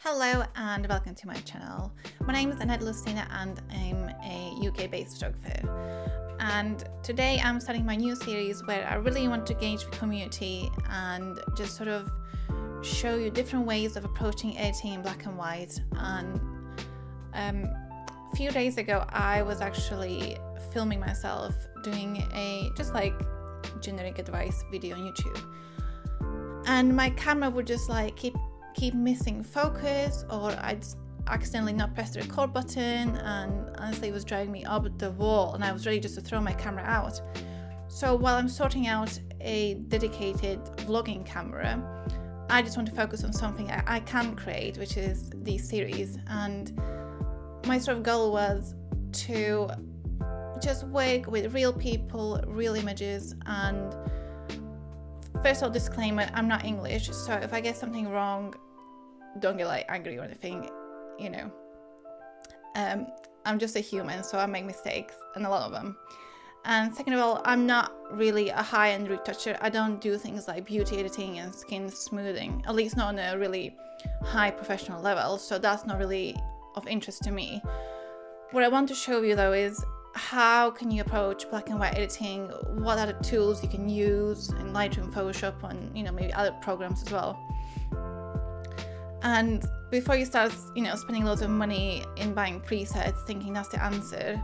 Hello and welcome to my channel. My name is Annette Lucina and I'm a UK-based photographer. And today I'm starting my new series where I really want to engage with community and just sort of show you different ways of approaching editing in black and white. And a few days ago I was actually filming myself doing a just like generic advice video on YouTube. And my camera would just like keep missing focus, or I'd accidentally not press the record button, and honestly it was driving me up the wall and I was ready just to throw my camera out. So while I'm sorting out a dedicated vlogging camera, I just want to focus on something I can create, which is these series. And my sort of goal was to just work with real people, real images. And first of all, disclaimer, I'm not English, so if I get something wrong, don't get like angry or anything, you know. I'm just a human, so I make mistakes, and a lot of them. And second of all, I'm not really a high-end retoucher. I don't do things like beauty editing and skin smoothing, at least not on a really high professional level, so that's not really of interest to me. What I want to show you though is how can you approach black and white editing, what are the tools you can use in Lightroom, Photoshop, and maybe other programs as well. And before you start spending loads of money in buying presets thinking that's the answer,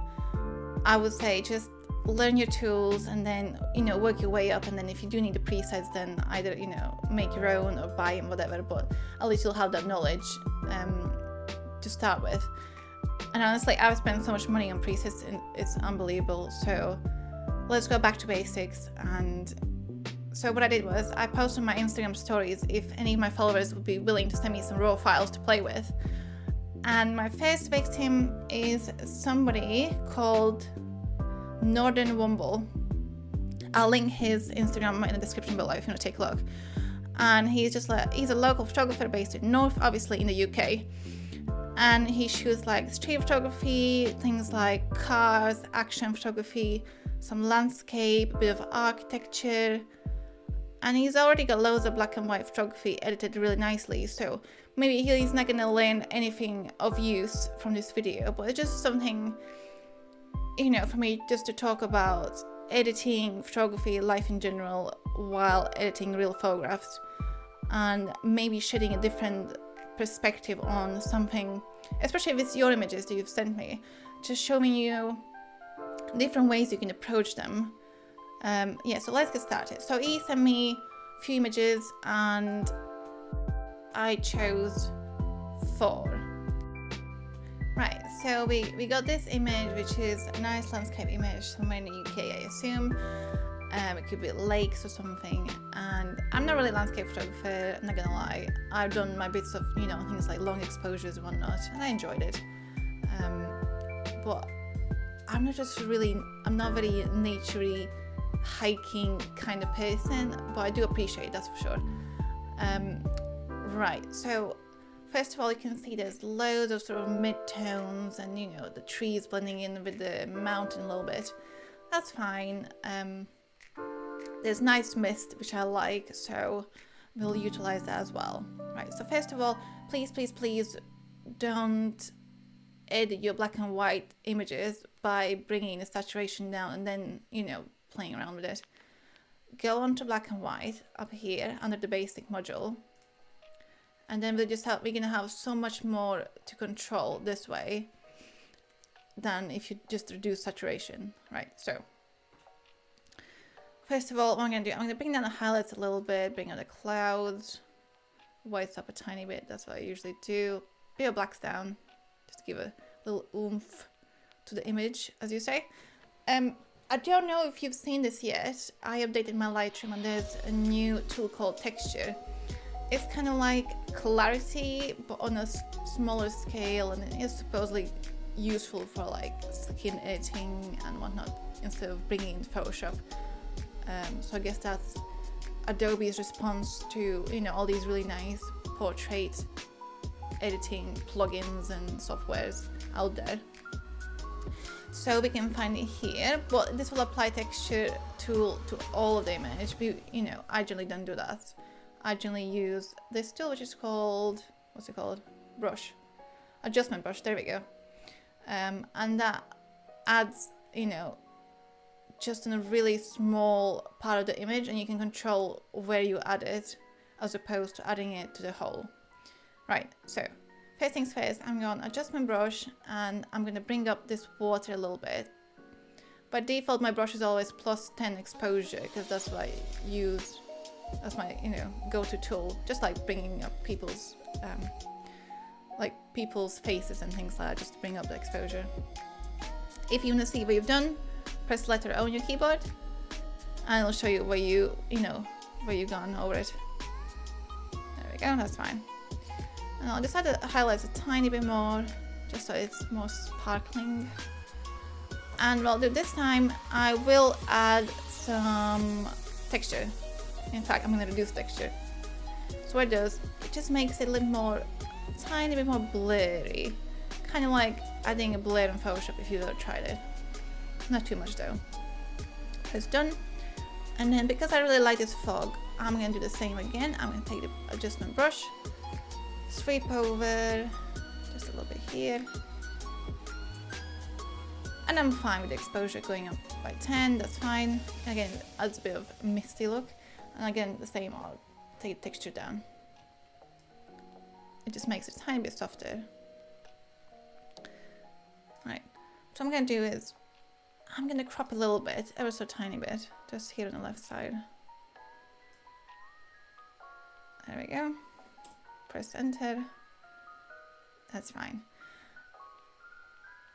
I would say just learn your tools and then work your way up. And then if you do need the presets, then either make your own or buy them, whatever, but at least you'll have that knowledge to start with. And honestly, I've spent so much money on presets and it's unbelievable. So let's go back to basics. And so what I did was I posted on my Instagram stories if any of my followers would be willing to send me some raw files to play with. And my first victim is somebody called Northern Womble. I'll link his Instagram in the description below if you want to take a look. And he's a local photographer based in North, obviously in the UK. And he shoots like street photography, things like cars, action photography, some landscape, a bit of architecture. And he's already got loads of black and white photography edited really nicely, so maybe he's not gonna learn anything of use from this video, but it's just something, for me just to talk about editing, photography, life in general, while editing real photographs, and maybe shedding a different perspective on something, especially if it's your images that you've sent me, just showing you different ways you can approach them. So let's get started. So he sent me a few images and I chose 4. Right, so we got this image, which is a nice landscape image somewhere in the UK, I assume. It could be lakes or something. And I'm not really a landscape photographer, I'm not gonna lie. I've done my bits of, things like long exposures and whatnot, and I enjoyed it. But I'm not very naturey, hiking kind of person, but I do appreciate, that's for sure. Right, so first of all, you can see there's loads of sort of mid-tones and the trees blending in with the mountain a little bit. That's fine. There's nice mist, which I like, so we'll utilize that as well. Right, so first of all, please don't edit your black and white images by bringing the saturation down and then playing around with it. Go on to black and white up here under the basic module, and then we're gonna have so much more to control this way than if you just reduce saturation. Right, so first of all, what I'm gonna bring down the highlights a little bit, bring out the clouds, whites up a tiny bit, that's what I usually do. Bit of blacks down, just to give a little oomph to the image, as you say. I don't know if you've seen this yet. I updated my Lightroom and there's a new tool called Texture. It's kind of like clarity, but on a smaller scale, and it is supposedly useful for like skin editing and whatnot instead of bringing in Photoshop. So I guess that's Adobe's response to all these really nice portrait editing plugins and softwares out there. So we can find it here, but this will apply texture tool to all of the image. I generally don't do that. I generally use this tool, which is called, what's it called? brush, adjustment brush, there we go. And that adds, you know, just in a really small part of the image, and you can control where you add it as opposed to adding it to the whole. Right, so first things first, I'm going to adjust my brush and I'm going to bring up this water a little bit. By default, my brush is always +10 exposure because that's what I use as my, you know, go-to tool, just like bringing up people's faces and things like that, just to bring up the exposure. If you want to see what you've done, press letter O on your keyboard and it'll show you where where you've gone over it. There we go, that's fine. And I'll just add the highlights a tiny bit more, just so it's more sparkling. And what I'll do this time, I will add some texture. In fact, I'm going to reduce texture. So what it does, it just makes it a little more, tiny bit more blurry. Kind of like adding a blur in Photoshop if you've ever tried it. Not too much though. It's done. And then because I really like this fog, I'm going to do the same again. I'm going to take the adjustment brush, sweep over just a little bit here. And I'm fine with the exposure going up by 10, that's fine. Again, it adds a bit of a misty look. And again, the same, I'll take the texture down. It just makes it a tiny bit softer. Right, so what I'm going to do is, I'm going to crop a little bit, ever so tiny bit, just here on the left side. There we go. Press enter. That's fine.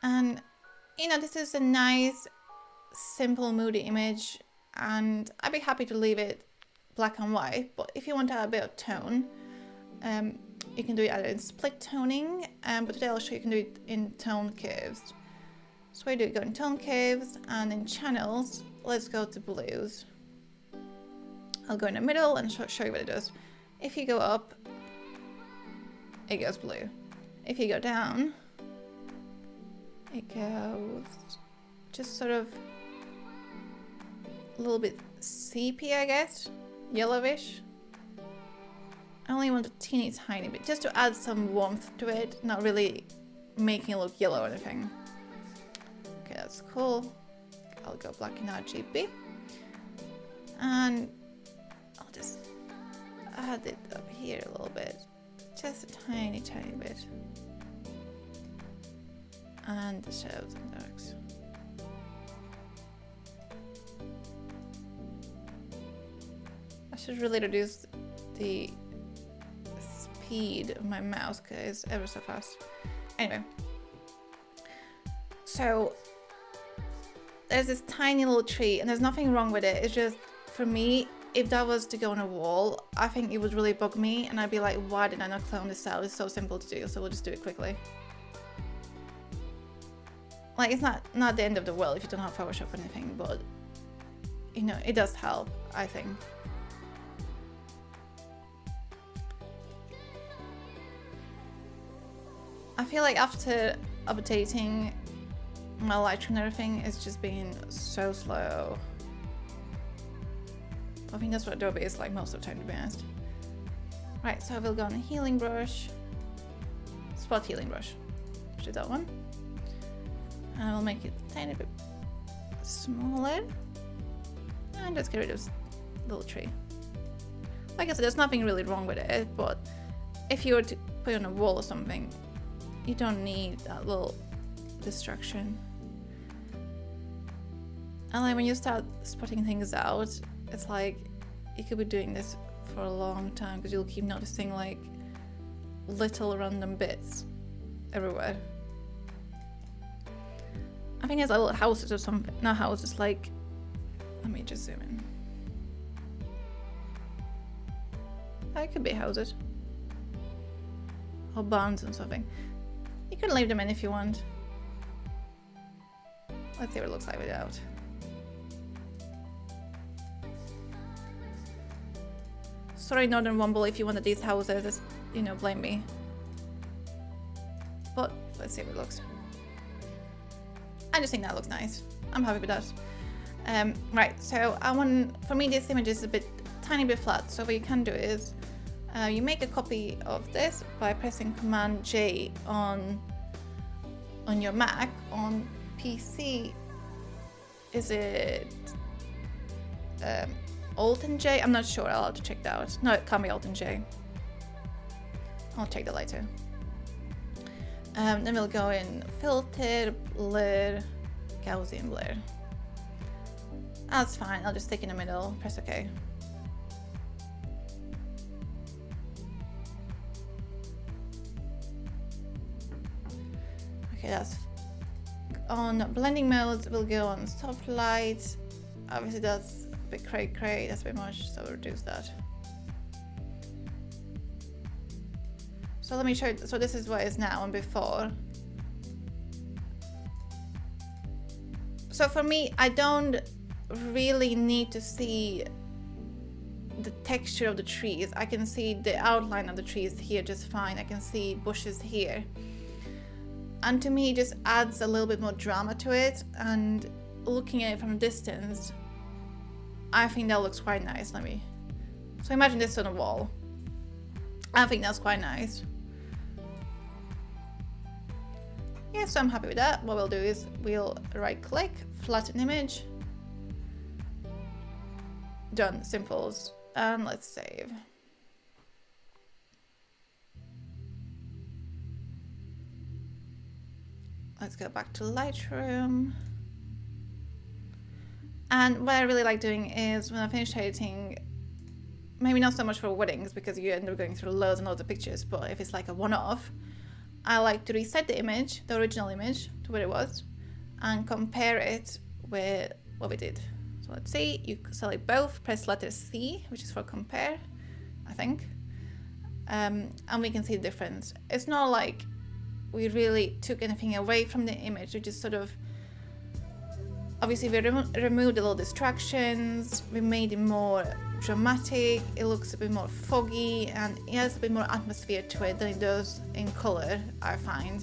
And you know, this is a nice, simple, moody image, and I'd be happy to leave it black and white, but if you want to add a bit of tone, you can do it either in split toning, but today I'll show you can do it in tone curves. So what I do, go in tone curves, and in channels, let's go to blues. I'll go in the middle and show you what it does. If you go up, it goes blue. If you go down, it goes just sort of a little bit sepia, I guess, yellowish. I only want a teeny tiny bit, just to add some warmth to it, not really making it look yellow or anything. Okay, that's cool. I'll go black in RGB. And I'll just add it up here a little bit. Just a tiny, tiny bit. And the shadows and darks. I should really reduce the speed of my mouse because it's ever so fast. Anyway, so there's this tiny little tree and there's nothing wrong with it. It's just, for me, if that was to go on a wall, I think it would really bug me and I'd be like, why did I not clone this out? It's so simple to do, so we'll just do it quickly. Like, it's not the end of the world if you don't have Photoshop or anything, but you know, it does help, I think. I feel like after updating my Lightroom and everything, it's just been so slow. I think that's what Adobe is like most of the time, to be honest. Right, so I will go on a healing brush, spot healing brush, which is that one. And I will make it a tiny bit smaller. And just get rid of this little tree. Like I said, there's nothing really wrong with it, but if you were to put it on a wall or something, you don't need that little distraction. And like when you start spotting things out, it's like you could be doing this for a long time because you'll keep noticing like little random bits everywhere. I think there's little houses or something. Not houses, like, let me just zoom in. That could be houses. Or barns and something. You can leave them in if you want. Let's see what it looks like without. Sorry, Northern Womble, if you wanted these houses, just, you know, blame me. But let's see how it looks. I just think that looks nice. I'm happy with that. Right, so for me this image is a tiny bit flat, so what you can do is You make a copy of this by pressing Command J on your Mac. On PC, is it Alt and J? I'm not sure. I'll have to check that out. No, it can't be Alt and J. I'll check that later. Then we'll go in Filter, Blur, Gaussian Blur. That's fine. I'll just stick in the middle. Press OK. Okay, that's on blending modes. We'll go on soft light. Obviously, that's a bit cray. That's a bit much, so we'll reduce that. So let me show you. So this is what it is now and before. So for me, I don't really need to see the texture of the trees. I can see the outline of the trees here just fine. I can see bushes here. And to me, it just adds a little bit more drama to it. And looking at it from a distance, I think that looks quite nice. So imagine this on a wall. I think that's quite nice. Yeah, so I'm happy with that. What we'll do is we'll right click, flatten image. Done, simples. And let's save. Let's go back to Lightroom. And what I really like doing is when I finish editing, maybe not so much for weddings because you end up going through loads and loads of pictures, but if it's like a one-off, I like to reset the image, the original image, to where it was, and compare it with what we did. So let's see, you select both, press letter C, which is for compare, I think, and we can see the difference. It's not like we really took anything away from the image, we just sort of, obviously we removed the little distractions, we made it more dramatic, it looks a bit more foggy, and it has a bit more atmosphere to it than it does in color, I find.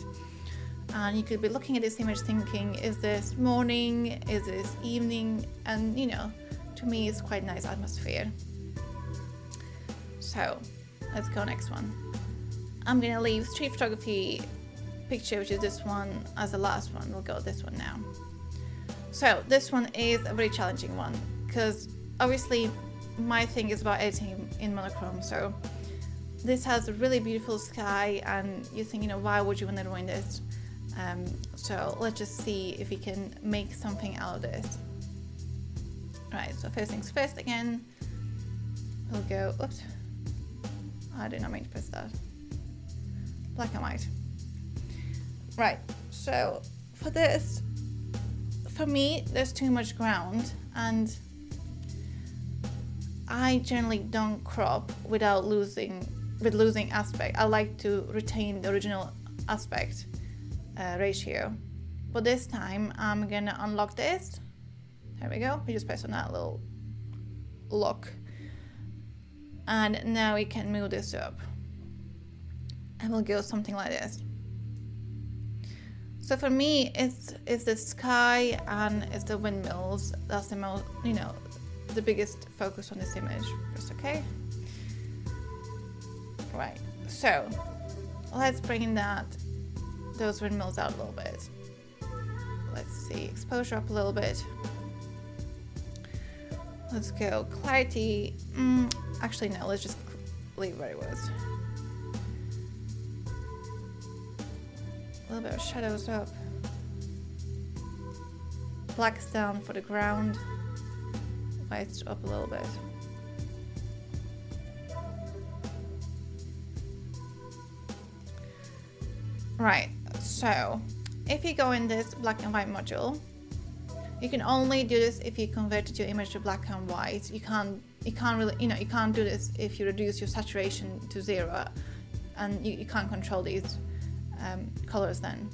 And you could be looking at this image thinking, is this morning, is this evening? And you know, to me it's quite nice atmosphere. So let's go next one. I'm gonna leave street photography picture, which is this one, as the last one. We'll go with this one now. So this one is a very challenging one because obviously my thing is about editing in monochrome. So this has a really beautiful sky and you think, you know, why would you want to ruin this? So let's just see if we can make something out of this. Right, so first things first again, we'll go, oops, I did not mean to press that. Black and white. Right, so for this, for me, there's too much ground and I generally don't crop without losing aspect. I like to retain the original aspect ratio. But this time I'm gonna unlock this. There we go. We just press on that little lock. And now we can move this up. And we'll go something like this. So for me, it's the sky and it's the windmills. That's the most, you know, the biggest focus on this image. Just okay. Right. So let's bring in those windmills out a little bit. Let's see, exposure up a little bit. Let's go clarity. Actually, no. Let's just leave where it was. A little bit of shadows up. Blacks down for the ground. Whites up a little bit. Right, so if you go in this black and white module, you can only do this if you converted your image to black and white. You can't really, you know, you can't do this if you reduce your saturation to 0, and you can't control these colors then.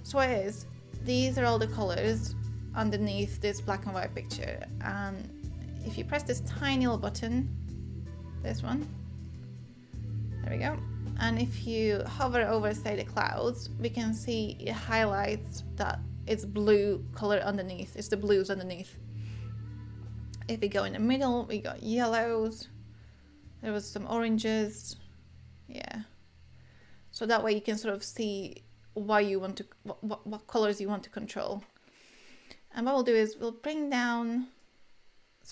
So it is, these are all the colors underneath this black and white picture, and if you press this tiny little button, this one, there we go, and if you hover over, say, the clouds, we can see it highlights that it's blue color underneath, it's the blues underneath. If we go in the middle, we got yellows, There was some oranges. Yeah. So that way you can sort of see why you want to, what colors you want to control. And what we'll do is we'll bring down,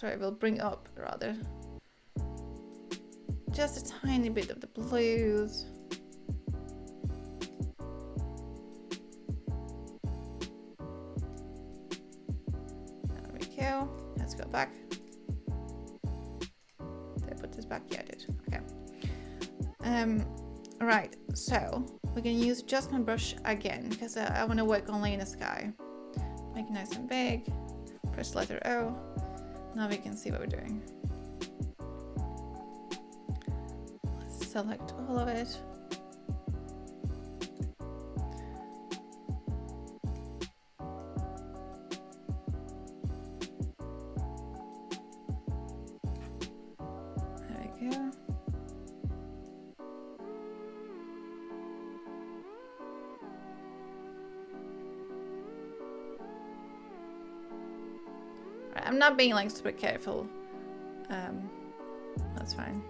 we'll bring up rather, just a tiny bit of the blues. There we go. Let's go back. Did I put this back? Yeah, I did. Okay. Right, so we're gonna use adjustment brush again because I want to work only in the sky. Make it nice and big. Press letter O. Now we can see what we're doing. Let's select all of it. There we go. I'm not being like super careful. That's fine.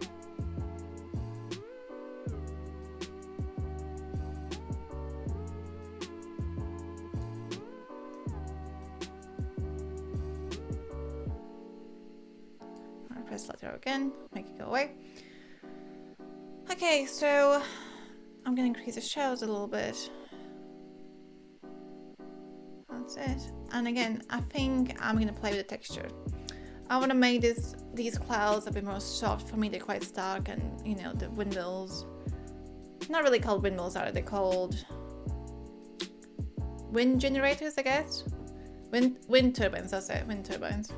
I'll press letter again, make it go away. Okay, so I'm gonna increase the shadows a little bit. That's it. And again, I think I'm gonna play with the texture. I want to make these clouds a bit more soft. For me, they're quite stark, and you know, the windmills, not really called windmills, are they? Called wind generators, I guess. Wind turbines, that's it, wind turbines.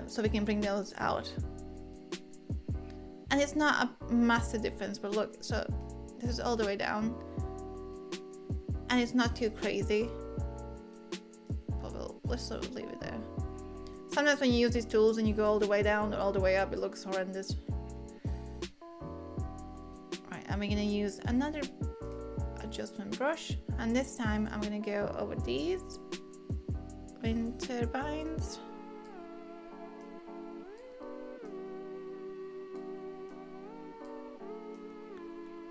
So we can bring those out. And it's not a massive difference, but look, so this is all the way down. And it's not too crazy. But let's sort of leave it there. Sometimes when you use these tools and you go all the way down or all the way up, it looks horrendous. Right, and we're gonna use another adjustment brush, and this time I'm gonna go over these wind turbines.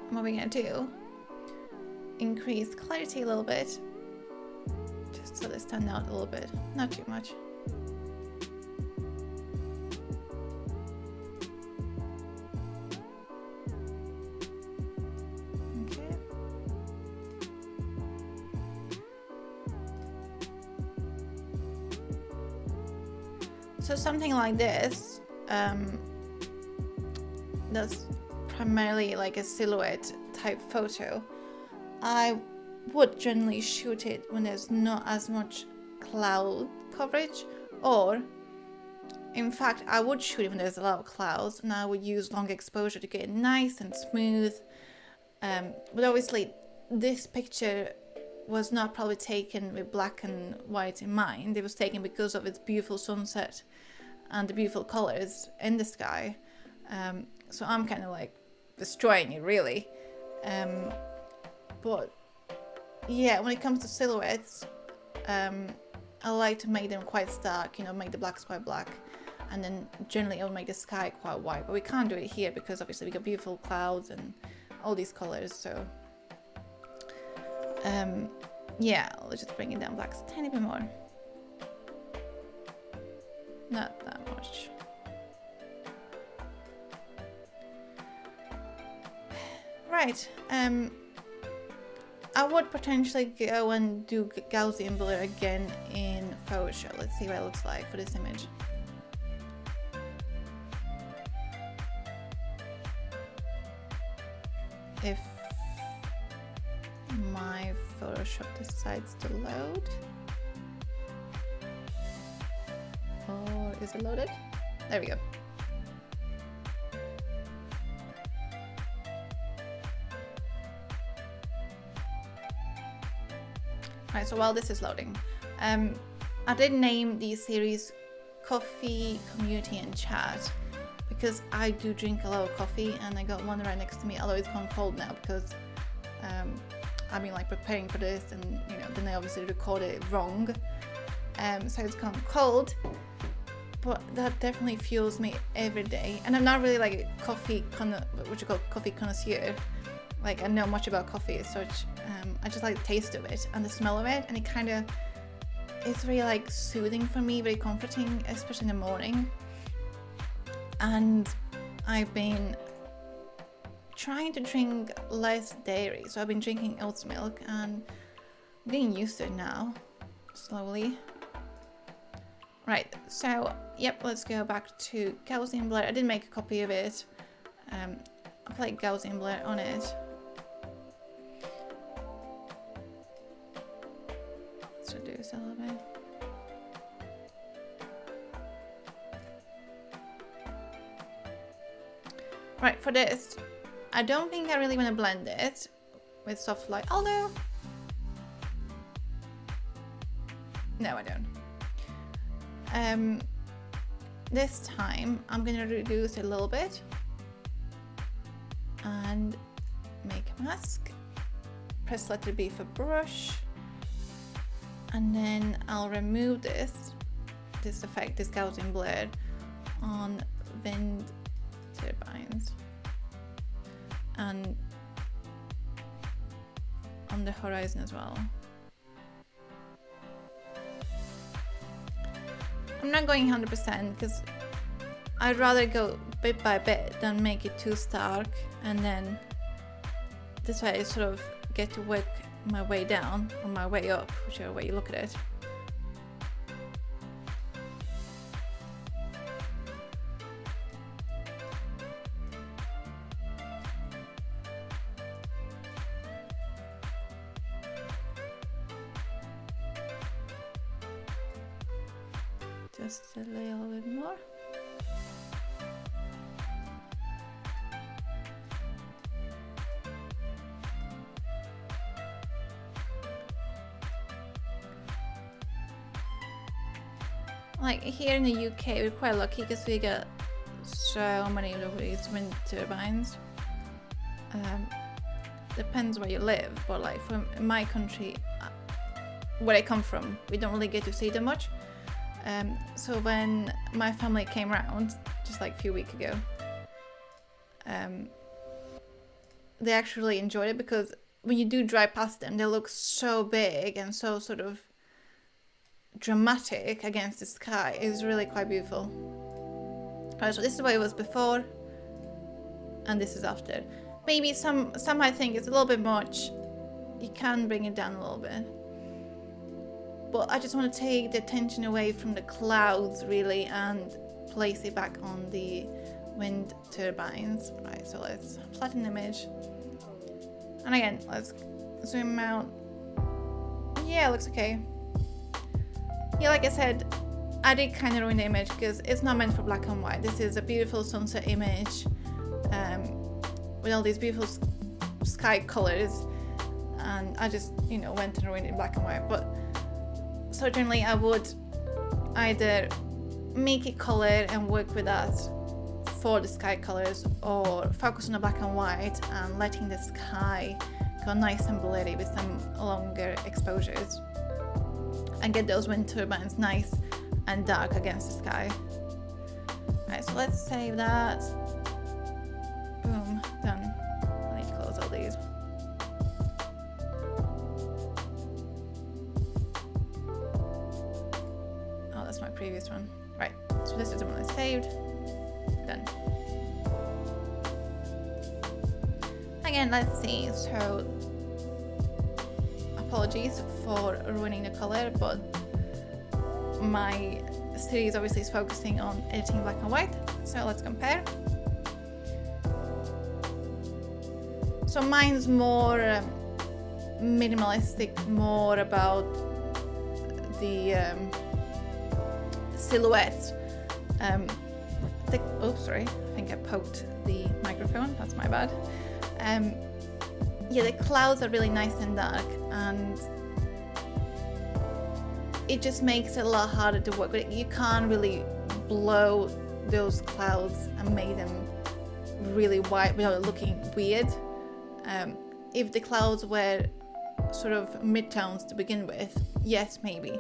And what we're gonna do, increase clarity a little bit, just so they stand out a little bit, not too much. So something like this, that's primarily like a silhouette type photo. I would generally shoot it when there's not as much cloud coverage, or in fact I would shoot it when there's a lot of clouds, and I would use long exposure to get it nice and smooth. But obviously this picture was not probably taken with black and white in mind. It was taken because of its beautiful sunset and the beautiful colors in the sky. So I'm kind of like destroying it really. But yeah, when it comes to silhouettes, I like to make them quite stark, you know, make the blacks quite black, and then generally I'll make the sky quite white. But we can't do it here because obviously we got beautiful clouds and all these colors. So yeah, let's just bring it down blacks a tiny bit more. Not that much. Right, I would potentially go and do Gaussian blur again in Photoshop. Let's see what it looks like for this image. If my Photoshop decides to load. Or is it loaded? There we go. Right, so while this is loading, I did name the series Coffee, Community and Chat because I do drink a lot of coffee, and I got one right next to me, although it's gone cold now because I've been like preparing for this, and you know, then I obviously recorded it wrong, so it's gone cold. but that definitely fuels me every day. And I'm not really like a coffee connoisseur. Like, I know much about coffee as such. I just like the taste of it and the smell of it, and it kind of, it's very like soothing for me, very comforting, especially in the morning. And I've been trying to drink less dairy, so I've been drinking oat milk, and I'm getting used to it now, slowly. Right, so yep, let's go back to Gaussian blur. I did make a copy of it. I played Gaussian blur on it. Let's reduce a little bit. Right, for this, I don't think I really want to blend it with soft light, although, no, I don't. This time I'm gonna reduce it a little bit and make a mask. Press letter B for brush, and then I'll remove this effect, this Gaussian blur, on wind turbines and on the horizon as well. I'm not going 100% because I'd rather go bit by bit than make it too stark, and then this way I sort of get to work my way down or my way up, whichever way you look at it. Just a little bit more. Like here in the UK, we're quite lucky because we get so many of these wind turbines. Depends where you live, but like from my country, where I come from, we don't really get to see them much. So when my family came around, just like a few weeks ago, they actually enjoyed it because when you do drive past them, they look so big and so sort of dramatic against the sky. It's really quite beautiful. Alright, so this is what it was before, and this is after. Maybe some might think it's a little bit much. You can bring it down a little bit. But I just want to take the attention away from the clouds really and place it back on the wind turbines. Right, so let's flatten the image. And again, let's zoom out. Yeah, it looks okay. Yeah, like I said, I did kind of ruin the image because it's not meant for black and white. This is a beautiful sunset image with all these beautiful sky colors, and I just, you know, went and ruined it in black and white. But certainly I would either make it color and work with that for the sky colors, or focus on the black and white and letting the sky go nice and blurry with some longer exposures and get those wind turbines nice and dark against the sky. Alright, so let's save that. Boom, done. I need to close all these. Oh, that's my previous one. Right, so this is the one I saved. Done. Again, let's see. So, apologies for ruining the color, but my series obviously is focusing on editing black and white. So let's compare. So mine's more minimalistic, more about the silhouette. Oops, sorry, I think I poked the microphone, that's my bad. Yeah, the clouds are really nice and dark, and it just makes it a lot harder to work with. You can't really blow those clouds and make them really white without it looking weird. If the clouds were sort of mid-tones to begin with, yes, maybe,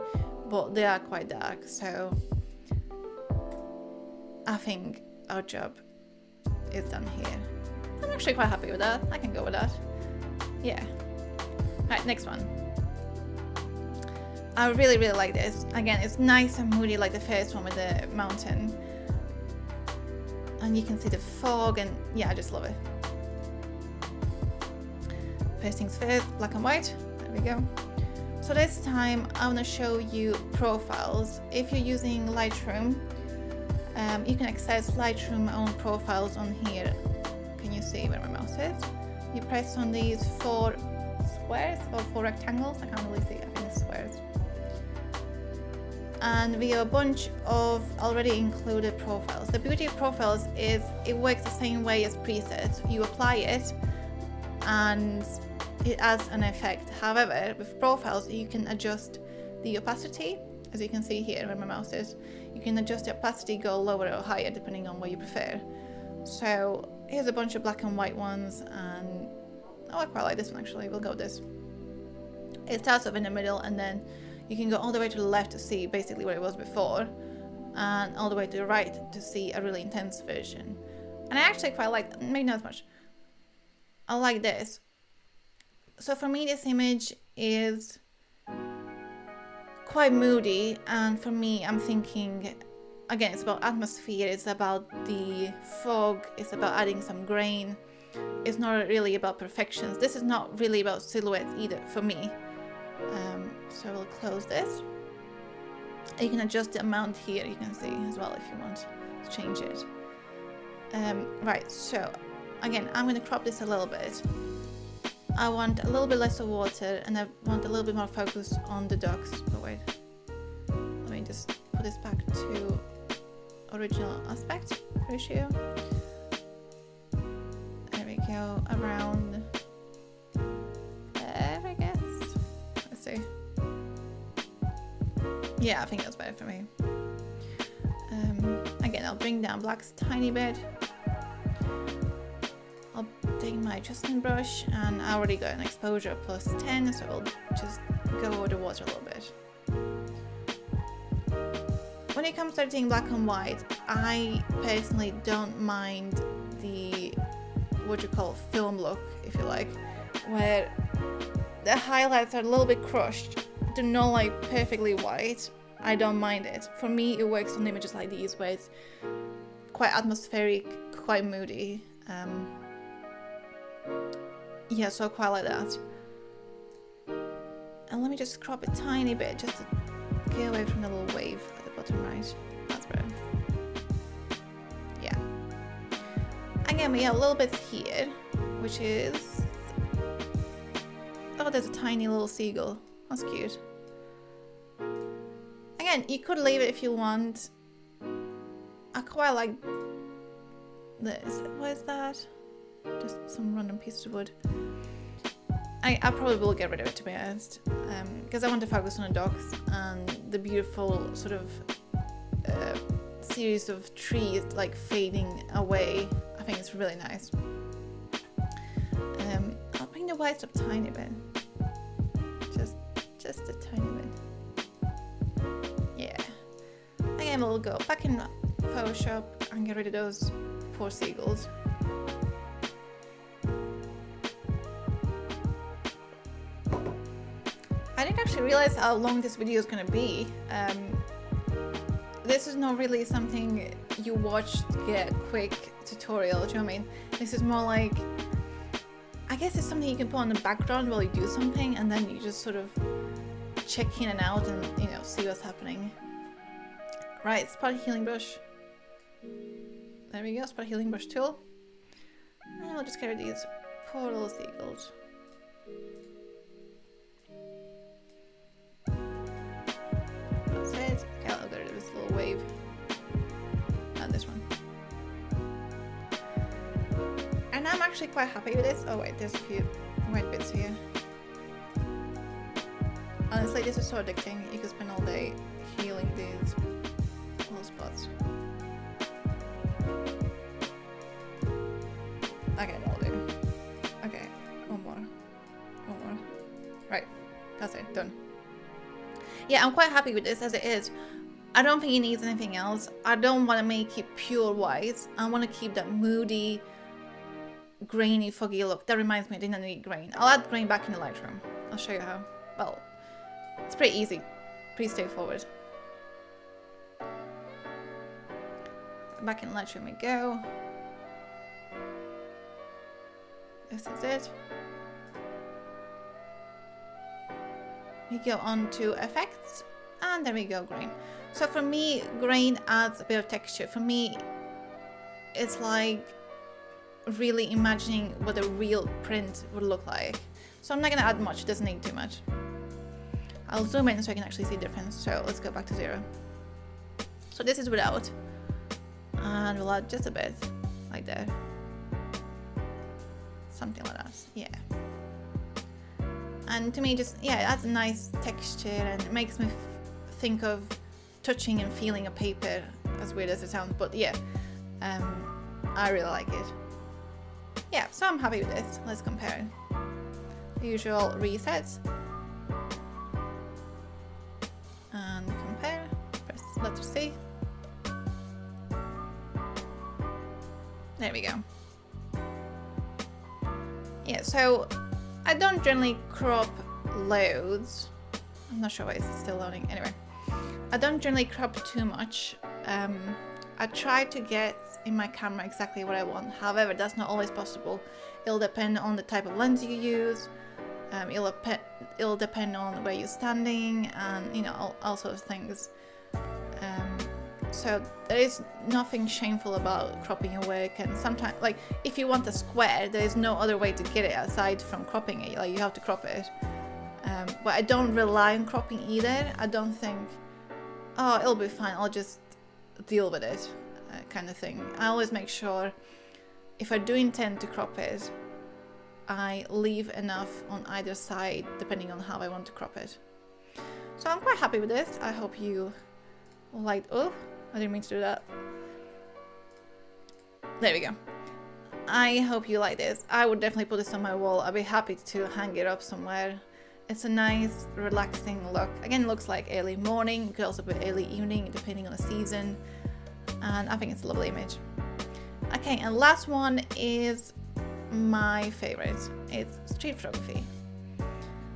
but they are quite dark, so I think our job is done here. I'm actually quite happy with that. I can go with that. Yeah. Alright, next one. I really, really like this. Again, it's nice and moody like the first one with the mountain. And you can see the fog, and yeah, I just love it. First things first, black and white. There we go. So this time I want to show you profiles. If you're using Lightroom, you can access Lightroom own profiles on here. Can you see where my mouse is? You press on these 4 squares or 4 rectangles. I can't really see. I think it's squares. And we have a bunch of already included profiles. The beauty of profiles is it works the same way as presets. You apply it and it adds an effect. However, with profiles, you can adjust the opacity, as you can see here where my mouse is. You can adjust the opacity, go lower or higher depending on what you prefer. So here's a bunch of black and white ones, and oh, I quite like this one actually. We'll go with this. It starts off in the middle, and then you can go all the way to the left to see basically where it was before, and all the way to the right to see a really intense version. And I actually quite like, maybe not as much, I like this. So for me, this image is quite moody, and for me, I'm thinking, again, it's about atmosphere, it's about the fog, it's about adding some grain. It's not really about perfections. This is not really about silhouettes either for me. So we'll close this. You can adjust the amount here, you can see as well if you want to change it. Right, so again, I'm going to crop this a little bit. I want a little bit less of water, and I want a little bit more focus on the ducks. Oh wait, let me just put this back to original aspect ratio. There we go, around there, I guess. Let's see. Yeah, I think that's better for me. Again, I'll bring down blacks a tiny bit. I'll take my adjustment brush, and I already got an exposure plus 10, so I'll just go over the water a little bit. When it comes to editing black and white, I personally don't mind the, what you call film look, if you like, where the highlights are a little bit crushed. They're not like perfectly white. I don't mind it. For me, it works on images like these where it's quite atmospheric, quite moody. Yeah, so I quite like that. And let me just crop a tiny bit just to get away from the little wave at the bottom right. That's better. Yeah. Again, we have a little bit here, which is... oh, there's a tiny little seagull. That's cute. Again, you could leave it if you want. I quite like this. What is that? Just some random piece of wood. I probably will get rid of it, to be honest, because I want to focus on the dogs and the beautiful sort of series of trees like fading away. I think it's really nice. I'll bring the whites up a tiny bit, just a tiny bit. Yeah. Again, we'll go back in Photoshop and get rid of those poor seagulls. I didn't actually realize how long this video is going to be. This is not really something you watch to get a quick tutorial, do you know what I mean? This is more like, I guess it's something you can put on the background while you do something, and then you just sort of check in and out and, you know, see what's happening. Right, spot healing brush. There we go, spot healing brush tool. And we'll just get rid of these poor little seagulls. That's it. Okay, I'll get rid of this little wave. And this one. And I'm actually quite happy with this. Oh wait, there's a few white bits here. Honestly, this is so addicting. You could spend all day healing these little spots. Okay, that'll do. Okay, one more. Right, that's it, done. Yeah, I'm quite happy with this as it is. I don't think it needs anything else. I don't want to make it pure white. I want to keep that moody, grainy, foggy look. That reminds me, I didn't need grain. I'll add grain back in the Lightroom. I'll show you how. Well, it's pretty easy, pretty straightforward. Back in Lightroom we go. This is it. We go on to effects, and there we go, grain. So for me, grain adds a bit of texture. For me, it's like really imagining what a real print would look like. So I'm not gonna add much, it doesn't need too much. I'll zoom in so I can actually see the difference. So let's go back to 0. So this is without. And we'll add just a bit, like that. Something like that, yeah. And to me, just, yeah, it adds a nice texture and it makes me think of touching and feeling a paper, as weird as it sounds, but yeah, I really like it. Yeah, so I'm happy with this. Let's compare. The usual resets. And compare, press letter C. There we go. Yeah, so I don't generally crop loads. I'm not sure why it's still loading. Anyway, I don't generally crop too much. I try to get in my camera exactly what I want. However, that's not always possible. It'll depend on the type of lens you use. It'll depend on where you're standing, and you know, all sorts of things. So there is nothing shameful about cropping your work, and sometimes, like, if you want a square, there is no other way to get it aside from cropping it. Like, you have to crop it. But I don't rely on cropping either. I don't think, oh, it'll be fine, I'll just deal with it, kind of thing. I always make sure, if I do intend to crop it, I leave enough on either side depending on how I want to crop it. So I'm quite happy with this. I hope you liked. Oh, I didn't mean to do that. There we go. I hope you like this. I would definitely put this on my wall. I'd be happy to hang it up somewhere. It's a nice, relaxing look. Again, it looks like early morning. It could also be early evening, depending on the season. And I think it's a lovely image. Okay, and last one is my favorite. It's street photography.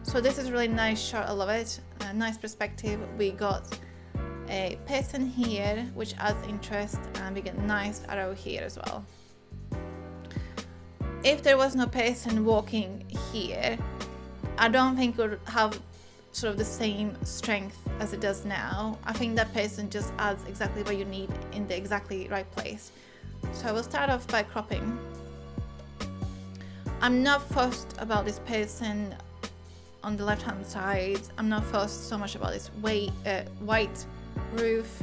So this is a really nice shot. I love it. A nice perspective. We got a person here, which adds interest, and we get a nice arrow here as well. If there was no person walking here, I don't think it would have sort of the same strength as it does now. I think that person just adds exactly what you need in the exactly right place. So I will start off by cropping. I'm not fussed about this person on the left hand side. I'm not fussed so much about this white roof.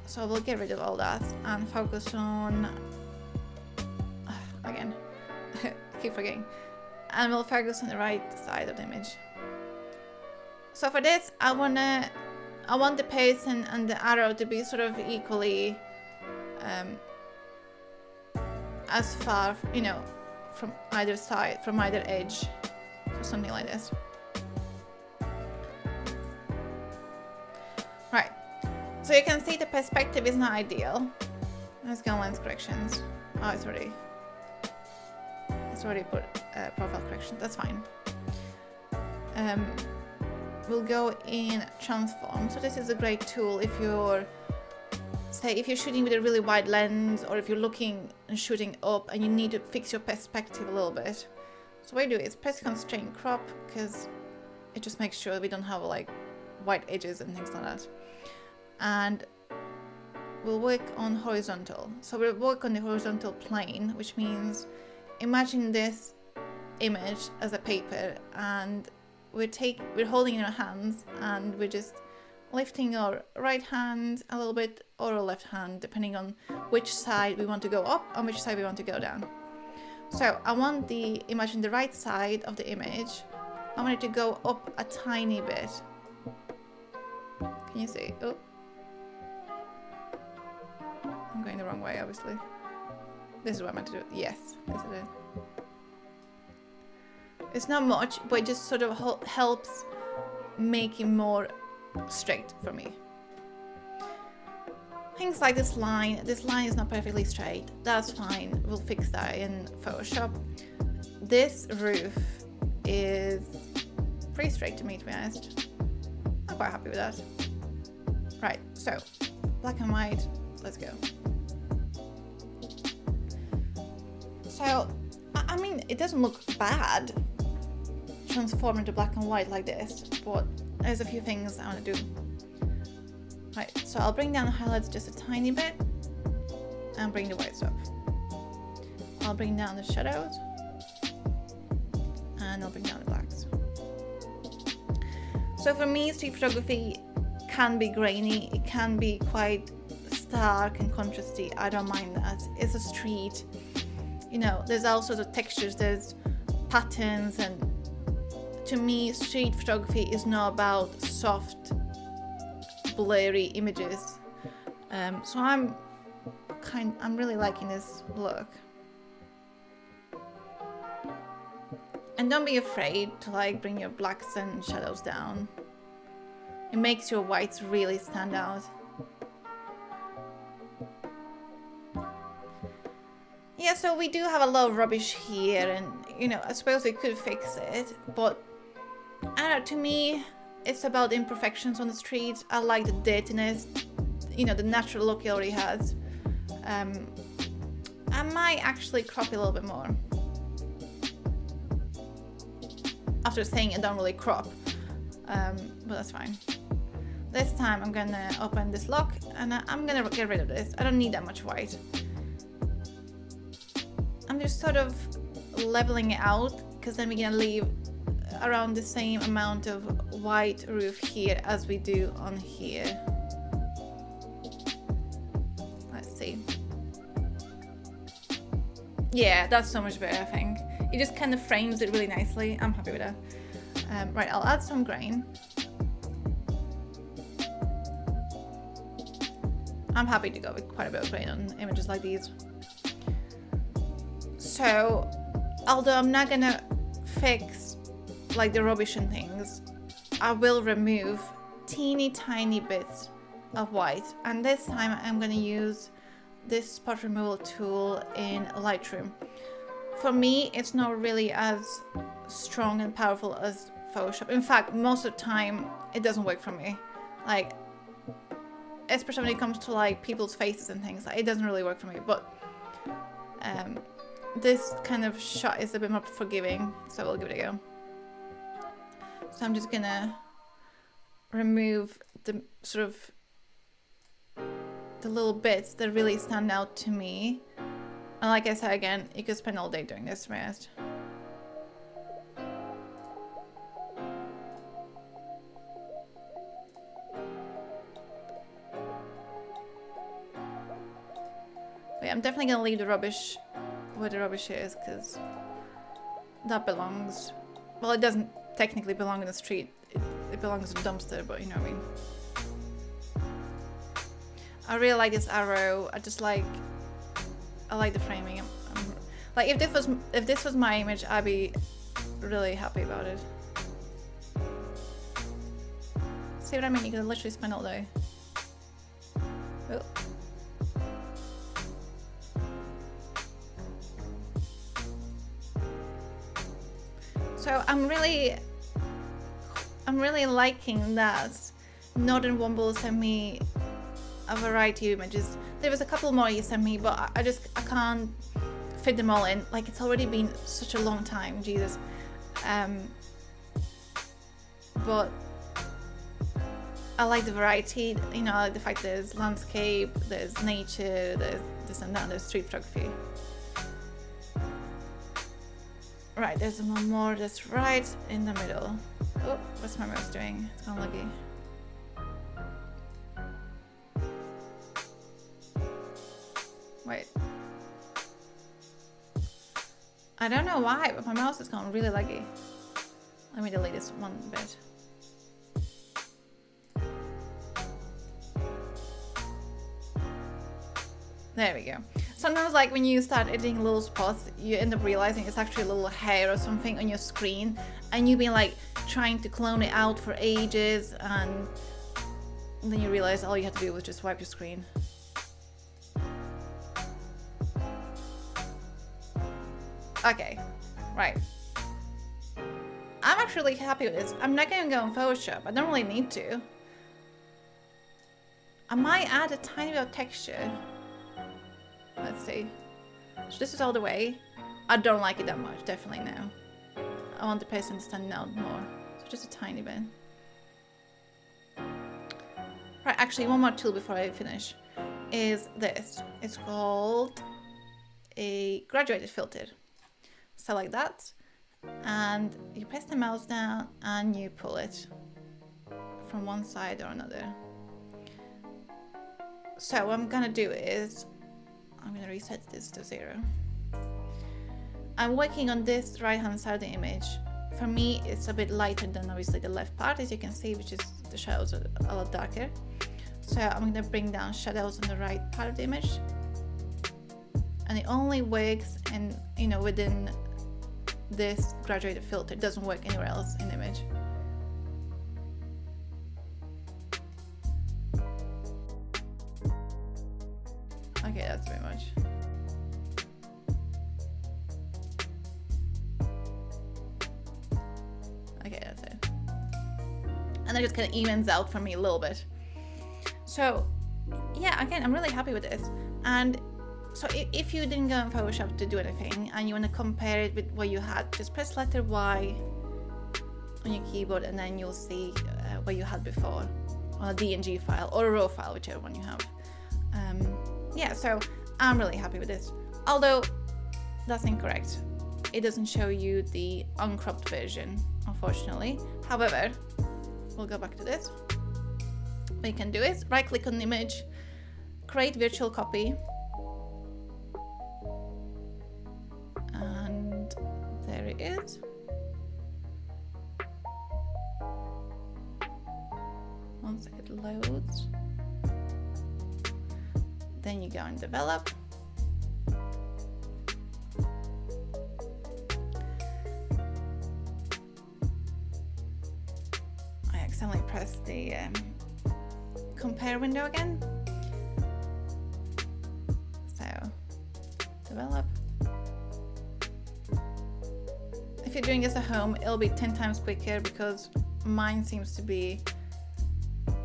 So I will get rid of all that and focus on, again, keep forgetting. And we'll focus on the right side of the image. So for this, I want the person and the arrow to be sort of equally as far, you know, from either side, from either edge. So something like this. Right. So you can see the perspective is not ideal. Let's go on lens corrections. Oh, it's already put profile correction. That's fine. We'll go in transform. So this is a great tool if you're, say, if you're shooting with a really wide lens, or if you're looking and shooting up and you need to fix your perspective a little bit. So what you do is press constraint crop, because it just makes sure we don't have like white edges and things like that. And we'll work on horizontal. So we'll work on the horizontal plane, which means imagine this image as a paper, and we're holding it in our hands, and we're just lifting our right hand a little bit, or our left hand, depending on which side we want to go up and which side we want to go down. So I want imagine the right side of the image, I want it to go up a tiny bit. Can you see? Oh, I'm going the wrong way, obviously. This is what I meant to do. Yes, this is it. It's not much, but it just sort of helps make it more straight for me. Things like this line is not perfectly straight. That's fine, we'll fix that in Photoshop. This roof is pretty straight to me, to be honest. I'm quite happy with that. Right, so black and white, let's go. So, I mean, it doesn't look bad transform into black and white like this, but there's a few things I want to do. Right, so I'll bring down the highlights just a tiny bit and bring the whites up. I'll bring down the shadows and I'll bring down the blacks. So for me, street photography can be grainy, it can be quite stark and contrasty. I don't mind that. It's a street, you know, there's all sorts of textures, there's patterns, and to me, street photography is not about soft, blurry images. So I'm really liking this look. And don't be afraid to like bring your blacks and shadows down. It makes your whites really stand out. Yeah, so we do have a lot of rubbish here, and you know, I suppose we could fix it, but I don't know, to me, it's about the imperfections on the street. I like the dirtiness, you know, the natural look it already has. I might actually crop it a little bit more. After saying I don't really crop, but that's fine. This time I'm gonna open this lock and I'm gonna get rid of this. I don't need that much white. I'm just sort of leveling it out, because then we're gonna leave around the same amount of white roof here as we do on here. Let's see. Yeah, that's so much better, I think. It just kind of frames it really nicely. I'm happy with that. Right, I'll add some grain. I'm happy to go with quite a bit of grain on images like these. So, although I'm not gonna fix like the rubbish and things, I will remove teeny tiny bits of white, and this time I'm going to use this spot removal tool in Lightroom. For me, it's not really as strong and powerful as Photoshop. In fact, most of the time it doesn't work for me, like especially when it comes to like people's faces and things. Like, it doesn't really work for me, but this kind of shot is a bit more forgiving, so we'll give it a go. So I'm just gonna remove the sort of the little bits that really stand out to me. And like I said again, you could spend all day doing this, to be honest. But yeah, I'm definitely gonna leave the rubbish where the rubbish is, because that belongs, well, it doesn't technically belong in the street, it belongs in a dumpster, but you know what I mean. I really like this arrow. I like the framing. Like if this was my image, I'd be really happy about it. See what I mean? You can literally spend all day. Oh. So I'm really liking that Northern Womble sent me a variety of images. There was a couple more you sent me, but I can't fit them all in. Like, it's already been such a long time, Jesus. But I like the variety, you know, I like the fact there's landscape, there's nature, there's this and that, there's street photography. Right, there's one more that's right in the middle. Oh, what's my mouse doing? It's gone laggy. Wait. I don't know why, but my mouse has gone really laggy. Let me delete this one bit. There we go. Sometimes, like, when you start editing little spots, you end up realizing it's actually a little hair or something on your screen, and you've been like trying to clone it out for ages, and then you realize all you have to do was just wipe your screen. Okay, right. I'm actually happy with this. I'm not going to go in Photoshop. I don't really need to. I might add a tiny bit of texture. Let's see. So this is all the way. I don't like it that much, definitely no. I want the person to stand out more. So just a tiny bit. Right, actually one more tool before I finish is this. It's called a graduated filter. So like that. And you press the mouse down and you pull it from one side or another. So what I'm gonna do is I'm gonna reset this to 0. I'm working on this right hand side of the image. For me it's a bit lighter than obviously the left part, as you can see, which is the shadows are a lot darker. So I'm gonna bring down shadows on the right part of the image. And it only works in, you know, within this graduated filter. It doesn't work anywhere else in the image. Okay, that's very much. Okay, that's it. And that just kind of evens out for me a little bit. So yeah, again, I'm really happy with this. And so if you didn't go in Photoshop to do anything and you want to compare it with what you had, just press letter Y on your keyboard and then you'll see what you had before on a DNG file or a RAW file, whichever one you have. Yeah, so I'm really happy with this. Although that's incorrect. It doesn't show you the uncropped version, unfortunately. However, we'll go back to this. What you can do is right click on the image, create virtual copy. And there it is. Once it loads, then you go and develop. I accidentally pressed the compare window again. So develop. If you're doing this at home, it'll be 10 times quicker because mine seems to be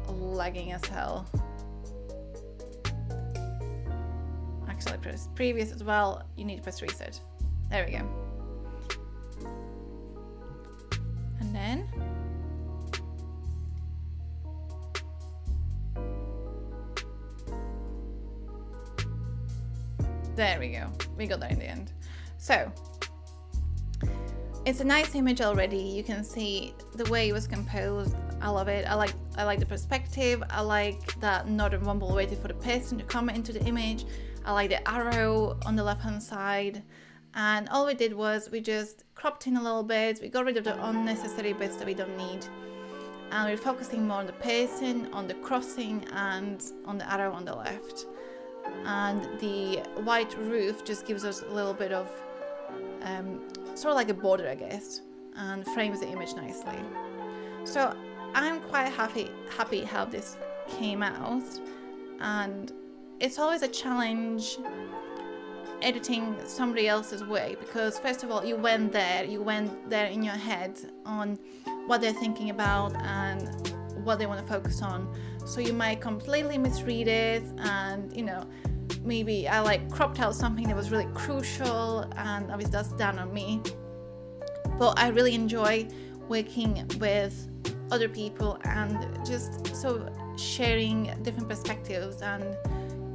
lagging as hell. Actually, press previous as well. You need to press reset. There we go. And then there we go. We got there in the end. So it's a nice image already. You can see the way it was composed. I love it. I like the perspective. I like that Northern Rumble waited for the person to come into the image. I like the arrow on the left hand side. And all we did was we just cropped in a little bit. We got rid of the unnecessary bits that we don't need. And we're focusing more on the person, on the crossing, and on the arrow on the left. And the white roof just gives us a little bit of sort of like a border, I guess, and frames the image nicely. So I'm quite happy how this came out, and it's always a challenge editing somebody else's work because first of all you went there in your head on what they're thinking about and what they want to focus on, so you might completely misread it, and you know, maybe I like cropped out something that was really crucial, and obviously that's down on me. But I really enjoy working with other people and just so sharing different perspectives. And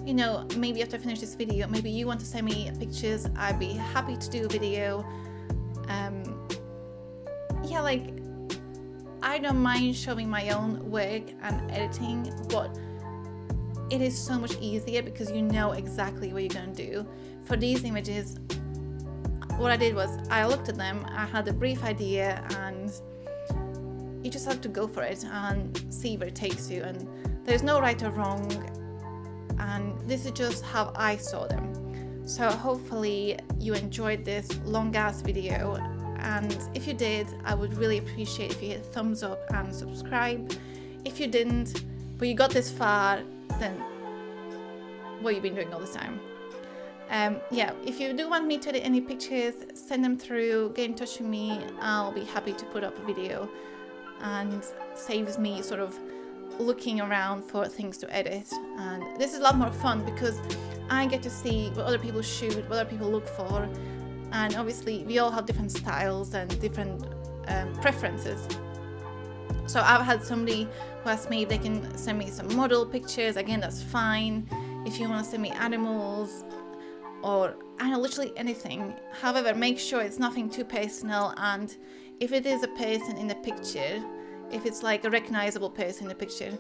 you know, maybe after I finish this video, maybe you want to send me pictures, I'd be happy to do a video. Yeah, like I don't mind showing my own work and editing, but it is so much easier because you know exactly what you're going to do. For these images, what I did was I looked at them, I had a brief idea, and you just have to go for it and see where it takes you. And there's no right or wrong, and this is just how I saw them. So hopefully you enjoyed this long ass video, and if you did, I would really appreciate if you hit thumbs up and subscribe. If you didn't, but you got this far, then what you've been doing all this time. Yeah, if you do want me to edit any pictures, send them through, get in touch with me. I'll be happy to put up a video, and saves me sort of looking around for things to edit. And this is a lot more fun because I get to see what other people shoot, what other people look for, and obviously we all have different styles and different preferences. So I've had somebody who asked me if they can send me some model pictures. Again, that's fine. If you want to send me animals or I don't know, literally anything. However, make sure it's nothing too personal, and if it is a person in the picture, if it's like a recognizable person in the picture,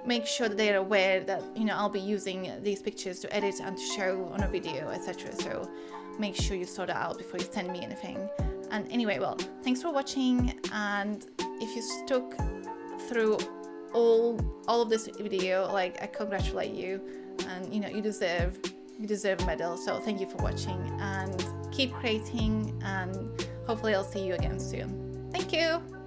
make sure that they're aware that, you know, I'll be using these pictures to edit and to show on a video, etc. So make sure you sort it out before you send me anything. And anyway, well, thanks for watching, and if you stuck through all of this video, like, I congratulate you, and you know, you deserve a medal. So thank you for watching, and keep creating, and hopefully I'll see you again soon. Thank you.